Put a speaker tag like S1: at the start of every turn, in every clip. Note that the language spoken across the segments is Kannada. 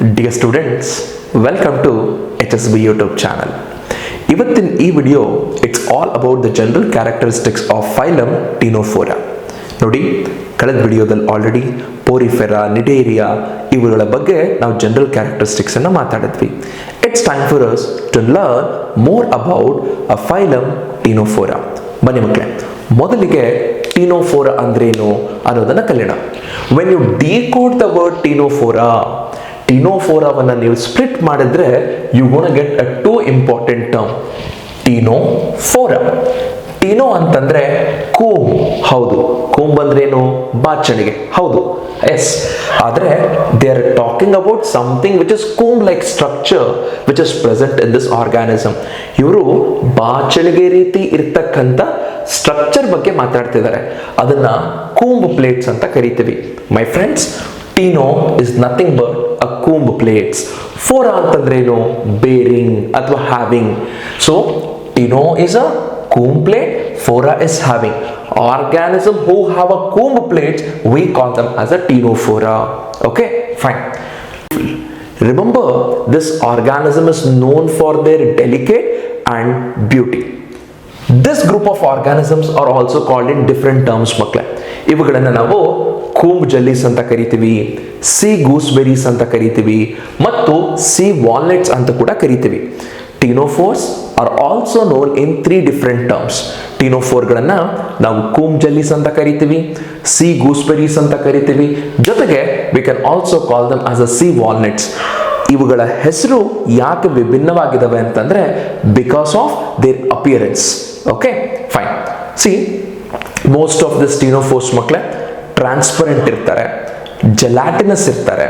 S1: Dear students, welcome to HSB YouTube channel. ಇವತ್ತಿನ ಈ video it's all about the general characteristics of phylum Ctenophora. ನೋಡಿ, ಕಳೆದ ವಿಡಿಯೋದಲ್ಲಿ ಆಲ್ರೆಡಿ ಪೋರಿಫೆರಾ, ನಿಡೇರಿಯಾ ಇವುಗಳ ಬಗ್ಗೆ ನಾವು ಜನರಲ್ ಕ್ಯಾರೆಕ್ಟರಿಸ್ಟಿಕ್ಸ್ ಅನ್ನು ಮಾತಾಡಿದ್ವಿ. It's time for us to learn more about a phylum Ctenophora. ಬನ್ನಿ ಮಕ್ಕಳೇ, ಮೊದಲಿಗೆ ಟೀನೋಫೋರಾ ಅಂದ್ರೇನು ಅನ್ನೋದನ್ನ ಕಲಿಯೋಣ. When you decode the word ಟೀನೋಫೋರಾವನ್ನು ನೀವು ಸ್ಪ್ಲಿಟ್ ಮಾಡಿದ್ರೆ you gonna get a two important term, Ctenophora. Cteno ಅಂತಂದ್ರೆ ಕೂಮ್, ಹೌದು. ಕೂಮ್ ಅಂದ್ರೇನು? ಬಾಚಣಿಗೆ, ಹೌದು, ಎಸ್. ಆದ್ರೆ they are talking about something which is comb like structure which is present in this organism. ಇವರು ಬಾಚಣಿಗೆ ರೀತಿ ಇರ್ತಕ್ಕಂಥ ಸ್ಟ್ರಕ್ಚರ್ ಬಗ್ಗೆ ಮಾತಾಡ್ತಿದ್ದಾರೆ. ಅದನ್ನ ಕೂಂಬ್ ಪ್ಲೇಟ್ಸ್ ಅಂತ ಕರಿತೀವಿ. My friends, cteno is nothing but a comb plates. Phora ಅಂತಂದ್ರೇನು? ಬೇರಿಂಗ್ ಅಥವಾ having. So cteno is a comb plate, fora is having. Organism who have a comb plates, we call them as a Ctenophora. Okay, fine. Remember, this organism is known for their delicate and beauty. This group of organisms are also called in different terms ಮಕ್ಕಳೇ. ಇವುಗಳನ್ನು ನಾವು ಕೂಂಬ್ ಜೆಲ್ಲಿಸ್ ಅಂತ ಕರಿತೀವಿ, ಸಿ ಗೂಸ್ಬೆರೀಸ್ ಅಂತ ಕರಿತೀವಿ, ಮತ್ತು ಸಿ ವಾಲ್ನಟ್ಸ್ ಅಂತ ಕೂಡ ಕರಿತೀವಿ. Ctenophores are also known in 3 different terms. ಟೀನೋಫೋರ್ಗಳನ್ನ ನಾವು ಕೂಂಬ್ ಜೆಲ್ಲಿಸ್ ಅಂತ ಕರಿತೀವಿ, ಸಿ ಗೂಸ್ಬೆರೀಸ್ ಅಂತ ಕರಿತೀವಿ, ಜೊತೆಗೆ we can also call them as a sea walnuts. ಇವುಗಳ ಹೆಸರು ಯಾಕೆ ವಿಭಿನ್ನವಾಗಿದ್ದಾವೆ ಅಂತಂದ್ರೆ because of their appearance. Okay, fine. See, most of this ctenophores ಮಕ್ಕಳೇ ಟ್ರಾನ್ಸ್ಪರೆಂಟ್ ಇರ್ತಾರೆ, ಜೆಲಾಟಿನಸ್ ಇರ್ತಾರೆ,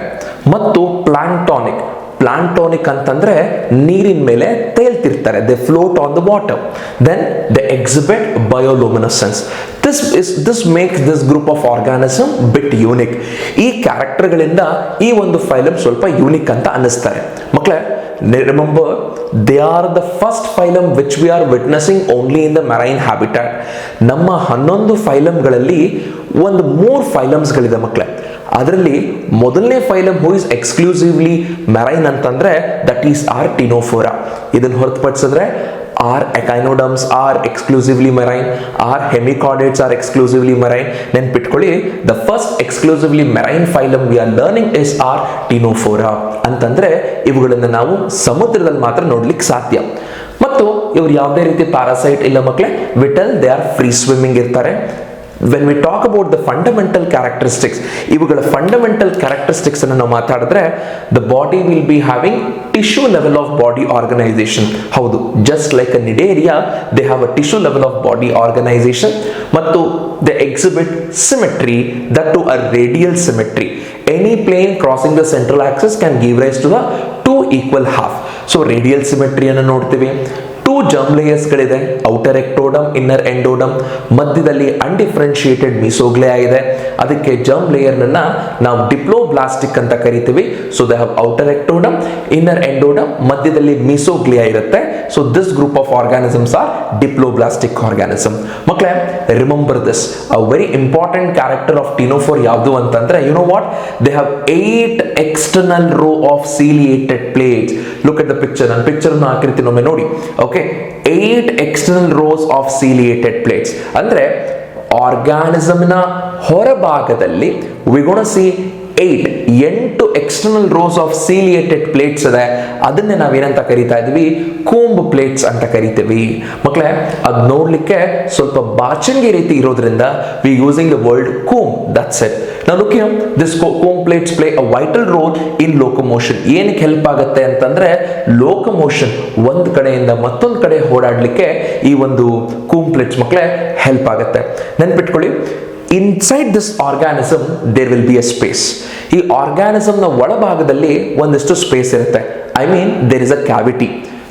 S1: ಮತ್ತು ಪ್ಲಾಂಟಾನಿಕ್ ಅಂತಂದ್ರೆ ನೀರಿನ ಮೇಲೆ ತೇಲ್ತಿರ್ತಾರೆ. They float on the water. Then they exhibit bioluminescence. This makes this group of organism bit unique. ಈ ಕ್ಯಾರೆಕ್ಟರ್ಗಳಿಂದ ಈ ಒಂದು ಫೈಲಮ್ ಸ್ವಲ್ಪ ಯೂನಿಕ್ ಅಂತ ಅನ್ನಿಸ್ತಾರೆ ಮಕ್ಕಳೇ. Remember, they are the first phylum which we are witnessing only in the marine habitat. ನಮ್ಮ 11 ಫೈಲಮ್ಗಳಲ್ಲಿ ಒಂದು 3 ಫೈಲಮ್ಸ್ಗಳಿದೆ ಮಕ್ಕಳೇ. ಅದರಲ್ಲಿ ಮೊದಲನೇ phylum who is exclusively marine ಅಂತಂದ್ರೆ ದಟ್ ಈಸ್ ಆರ್ ಟೀನೋಫೋರಾ. ಇದನ್ನು ಹೊರತುಪಡಿಸಿದ್ರೆ our echinoderms are exclusively marine, our hemichordates are exclusively marine. ನೆನ್ಪಿಟ್ಕೊಳ್ಳಿ, the first exclusively marine phylum we are learning is our Ctenophora. ಅಂತಂದ್ರೆ ಇವುಗಳನ್ನು ನಾವು ಸಮುದ್ರದಲ್ಲಿ ಮಾತ್ರ ನೋಡ್ಲಿಕ್ಕೆ ಸಾಧ್ಯ. ಮತ್ತು ಇವರು ಯಾವುದೇ ರೀತಿ ಪ್ಯಾರಾಸೈಟ್ ಇಲ್ಲ ಮಕ್ಕಳೇ. Vital they are free swimming ಇರ್ತಾರೆ. When we talk about the fundamental characteristics, ಇವುಗಳ fundamental characteristics ಅನ್ನು ನಾವು ಮಾತಾಡಿದ್ರೆ the body will be having tissue level of body organization. ಹೌದು, just like a Cnidaria, they have a tissue level of body organization. ಮತ್ತು they exhibit symmetry, that to a radial symmetry. Any plane crossing the central axis can give rise to the 2 equal half. So radial symmetry ಅನ್ನು ನೋಡ್ತೀವಿ. 2 germ layers ಗಳಿದೆ, ಔಟರ್ ಎಕ್ಟೋಡಮ್, ಇನ್ನರ್ ಎಂಡೋಡಮ್. ಮಧ್ಯದಲ್ಲಿ ಅನ್ಡಿಫರೆನ್ಶಿಯೇಟೆಡ್ ಮೀಸೋಗ್ಲಿಯಾ ಇದೆ. ಅದಕ್ಕೆ ಜರ್ಮ್ ಲೇಯರ್ ನನ್ನ ನಾವು ಡಿಪ್ಲೋಬ್ಲಾಸ್ಟಿಕ್ ಅಂತ ಕರಿತೀವಿ. So they have outer ectoderm, inner endoderm, ಮಧ್ಯದಲ್ಲಿ ಮೀಸೋಗ್ಲಿಯಾ ಇರುತ್ತೆ. So this group of organisms are diploblastic organism. ಮಕ್ಕಳೇ, remember this, a very important character of ctenophore ಯಾವುದು ಅಂತಂದ್ರೆ, you know what, they have 8 external row of ciliated plates. Look at the picture. ನಾನು ಪಿಕ್ಚರ್ ಹಾಕಿರ್ತೀನಿ, ಒಮ್ಮೆ ನೋಡಿ. Okay, 8 external rows of ciliated plates. ಅಂದ್ರೆ ಆರ್ಗಾನಿಸಮ್ನ ಹೊರಭಾಗದಲ್ಲಿ we gonna see 8 external rows of ciliated plates ಇದೆ. ಅದನ್ನೇ ನಾವೇನಂತ ಕರಿತಾ ಇದೀವಿ? ಕೂಂಬ್ ಪ್ಲೇಟ್ಸ್ ಅಂತ ಕರಿತೀವಿ ಮಕ್ಕಳೇ. ಅದು ನೋಡ್ಲಿಕ್ಕೆ ಸ್ವಲ್ಪ ಬಾಚಣಿಗೆ ರೀತಿ ಇರೋದ್ರಿಂದ we using the word comb. That's it. Now look here, this comb plates play a vital role in locomotion. ಏನಕ್ಕೆ ಹೆಲ್ಪ್ ಆಗುತ್ತೆ ಅಂತಂದ್ರೆ ಲೋಕೋಮೋಷನ್, ಒಂದು ಕಡೆಯಿಂದ ಮತ್ತೊಂದು ಕಡೆ ಓಡಾಡ್ಲಿಕ್ಕೆ ಈ ಒಂದು ಕೂಂಬ್ ಪ್ಲೇಟ್ಸ್ ಮಕ್ಕಳೇ ಹೆಲ್ಪ್ ಆಗುತ್ತೆ. ನೆನ್ಪಿಟ್ಕೊಳ್ಳಿ, inside this organism there will be a space. ಈ ಆರ್ಗಾನಿಸಮ್ನ ಒಳಭಾಗದಲ್ಲಿ ಒಂದಿಷ್ಟು ಸ್ಪೇಸ್ ಇರುತ್ತೆ. I mean there is a cavity.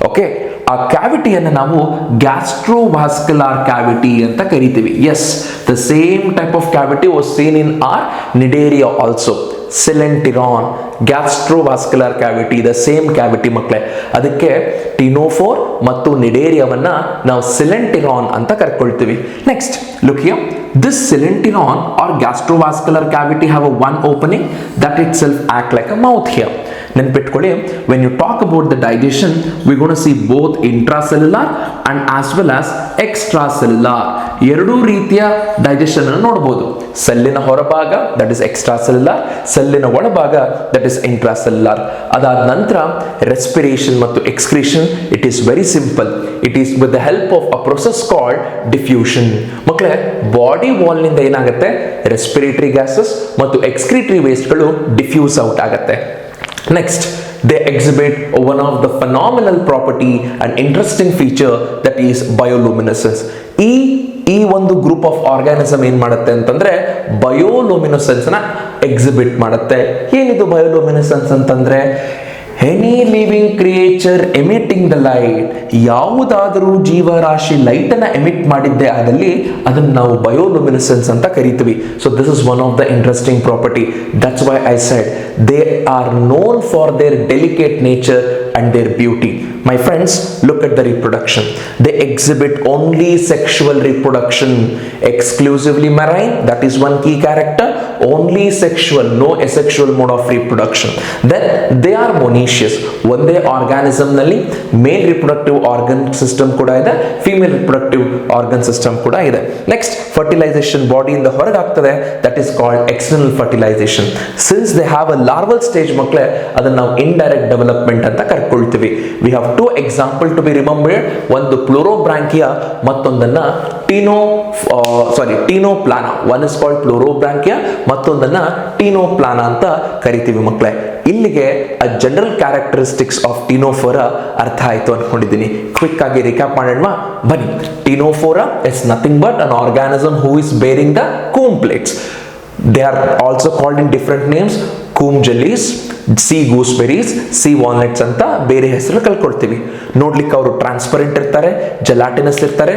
S1: Okay, ಆ ಕ್ಯಾವಿಟಿಯನ್ನು ನಾವು ಗ್ಯಾಸ್ಟ್ರೋವಾಸ್ಕ್ಯುಲಾರ್ ಕ್ಯಾವಿಟಿ ಅಂತ ಕರಿತೀವಿ. Yes, the same type of cavity was seen in our Cnidaria also. Coelenteron, gastrovascular cavity, the same cavity ಮಕ್ಕಳೇ. ಅದಕ್ಕೆ ಟೀನೋಫೋರ್ ಮತ್ತು ನಿಡೇರಿಯಾವನ್ನ ನಾವು ಸಿಲೆಂಟಿರಾನ್ ಅಂತ ಕರ್ಕೊಳ್ತೀವಿ. Next look here, this coelenteron or gastrovascular cavity have a one opening that itself act like a mouth here. ನೆನ್ಪಿಟ್ಕೊಳ್ಳಿ, when you talk about the digestion we gonna see both intracellular and as well as extra cellular. ಎರಡೂ ರೀತಿಯ ಡೈಜೆಷನ್ ಅನ್ನು ನೋಡಬಹುದು. ಸೆಲ್ಲಿನ ಹೊರಭಾಗ ದಟ್ ಇಸ್ ಎಕ್ಸ್ಟ್ರಾ ಸೆಲ್ಯುಲಾರ್, ಸೆಲ್ಲಿನ ಒಳಭಾಗ ದಟ್ ಇಸ್ ಇಂಟ್ರಾ ಸೆಲ್ಯುಲಾರ್. ಅದಾದ ನಂತರ ರೆಸ್ಪಿರೇಷನ್ ಮತ್ತು excretion it is very simple. It is with the help of a process called diffusion. ಮಕ್ಕಳೇ, ಬಾಡಿ ವಾಲ್ ನಿಂದ ಏನಾಗುತ್ತೆ, ರೆಸ್ಪಿರೇಟರಿ ಗ್ಯಾಸಸ್ ಮತ್ತು ಎಕ್ಸ್ಕ್ರೀಟರಿ ವೇಸ್ಟ್ಗಳು ಡಿಫ್ಯೂಸ್ ಔಟ್ ಆಗುತ್ತೆ. Next, they exhibit one of the phenomenal property and interesting feature that is bioluminescence. ಈ ಒಂದು ಗ್ರೂಪ್ ಆಫ್ ಆರ್ಗಾನಿಸಮ್ ಏನ್ ಮಾಡುತ್ತೆ ಅಂತಂದ್ರೆ ಬಯೋಲುಮಿನೆಸೆನ್ಸ್ ನ ಎಕ್ಸಿಬಿಟ್ ಮಾಡುತ್ತೆ. ಏನಿದು ಬಯೋಲುಮಿನೆಸೆನ್ಸ್ ಅಂತಂದ್ರೆ any living creature emitting the light, ಯಾವುದಾದರೂ ಜೀವರಾಶಿ ಲೈಟ್ ಅನ್ನ ಎಮಿಟ್ ಮಾಡಿದ್ದೆ ಆದಲ್ಲಿ ಅದನ್ನು ನಾವು ಬಯೋಲುಮಿನೆಸೆನ್ಸ್ ಅಂತ ಕರಿತೀವಿ. So this is one of the interesting property. That's why I said they are known for there delicate nature and their beauty. My friends, look at the reproduction. They exhibit only sexual reproduction, exclusively marine, that is one key character. Only sexual, no asexual mode of reproduction. Then they are monoecious. ಒಂದೇ ಆರ್ಗಾನಿಸಮ್ ನಲ್ಲಿ ಮೇಲ್ ರಿಪ್ರೊಡಕ್ಟಿವ್ ಆರ್ಗನ್ ಸಿಸ್ಟಮ್ ಕೂಡ ಇದೆ, ಫಿಮೇಲ್ ರಿಪ್ರೊಡಕ್ಟಿವ್ ಆರ್ಗನ್ ಸಿಸ್ಟಮ್ ಕೂಡ ಇದೆ. ನೆಕ್ಸ್ಟ್, ಫರ್ಟಿಲೈಸೇಷನ್ ಬಾಡಿಯಿಂದ ಹೊರಗಾಗ್ತದೆ, that is called external fertilisation. Since they have a larval stage ಮಕ್ಕಳೇ, ಅದನ್ನ ನಾವು ಇಂಡೈರೆಕ್ಟ್ ಡೆವಲಪ್ಮೆಂಟ್ ಅಂತ ಕರ್ಕೊಳ್ತೀವಿ. We have two example to be remembered. ಒಂದು ಪ್ಲೂರೋಬ್ರಾಂಕಿಯಾ, ಮತ್ತೊಂದನ್ನ Ctenoplana. One is called Pleurobrachia, ಮತ್ತೊಂದನ್ನ ಟೀನೋಪ್ಲಾನಾ ಅಂತ ಕರಿತೀವಿ ಮಕ್ಕಳೇ. ಇಲ್ಲಿಗೆ ಆ ಜನರಲ್ ಕ್ಯಾರೆಕ್ಟರಿಸ್ಟಿಕ್ಸ್ ಆಫ್ ಟೀನೋಫೋರಾ ಅರ್ಥ ಆಯ್ತು ಅನ್ಕೊಂಡಿದ್ದೀನಿ. ಕ್ವಿಕ್ ಆಗಿ ರಿಕ್ಯಾಪ್ ಮಾಡೋಣ ಬನ್ನಿ. Ctenophora is nothing but an organism who is bearing the comb plates. They are also called in different names. Comb jellies, sea gooseberries, sea walnuts ಅಂತ ಬೇರೆ ಹೆಸರು ಕಲ್ಕೊಳ್ತೀವಿ. ನೋಡ್ಲಿಕ್ಕೆ ಅವರು ಟ್ರಾನ್ಸ್ಪರೆಂಟ್ ಇರ್ತಾರೆ, ಜೆಲಾಟಿನಸ್ ಇರ್ತಾರೆ.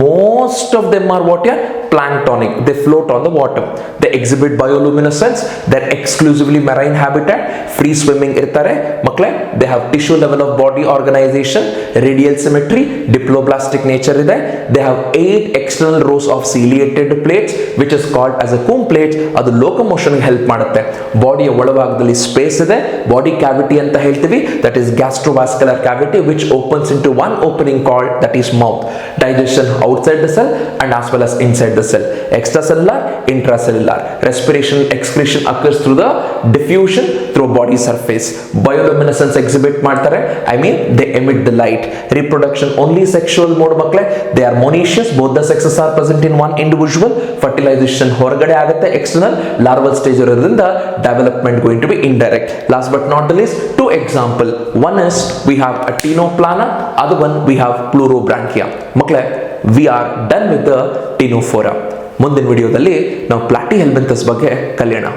S1: Most of them are what are planktonic. They float on the water. They exhibit bioluminescence. They're exclusively marine habitat. Free swimming irtare makle. They have tissue level of body organization, radial symmetry, diploblastic nature ide. They have 8 external rows of ciliated plates which is called as a comb plates. adu locomotion ಗೆ help ಮಾಡುತ್ತೆ. ಬಾಡಿಯ ಒಳಭಾಗದಲ್ಲಿ ಸ್ಪೇಸ್ ಇದೆ, ಬಾಡಿ ಕ್ಯಾವಿಟಿ ಅಂತ ಹೇಳ್ತೀವಿ. that is gastrovascular cavity which opens into one opening called that is mouth. Digestion outside the cell and as well as inside the cell. Extracellular, intracellular. Respiration, excretion occurs through the diffusion through body surface. Bioluminescence exhibit ಮಾಡ್ತಾರೆ, I mean they emit the light. Reproduction only sexual mode ಮಕ್ಕಳೇ. They are monoecious, both the sexes are present in one individual. Fertilization ಹೊರಗಡೆ ಆಗುತ್ತೆ, external. Larval stage ಇರೋದ್ರಿಂದ development going to be indirect. Last but not the least, two example. One is we have a Tinoplana, other one we have Plurobranchia. ಮಕ್ಕಳೇ, we are done with the Tinophora. ಮುಂದಿನ ವಿಡಿಯೋದಲ್ಲಿ ನಾವು ಪ್ಲಾಟಿಹೆಲ್ಮಿಂಥಸ್ ಬಗ್ಗೆ ಕಲಿಯೋಣ.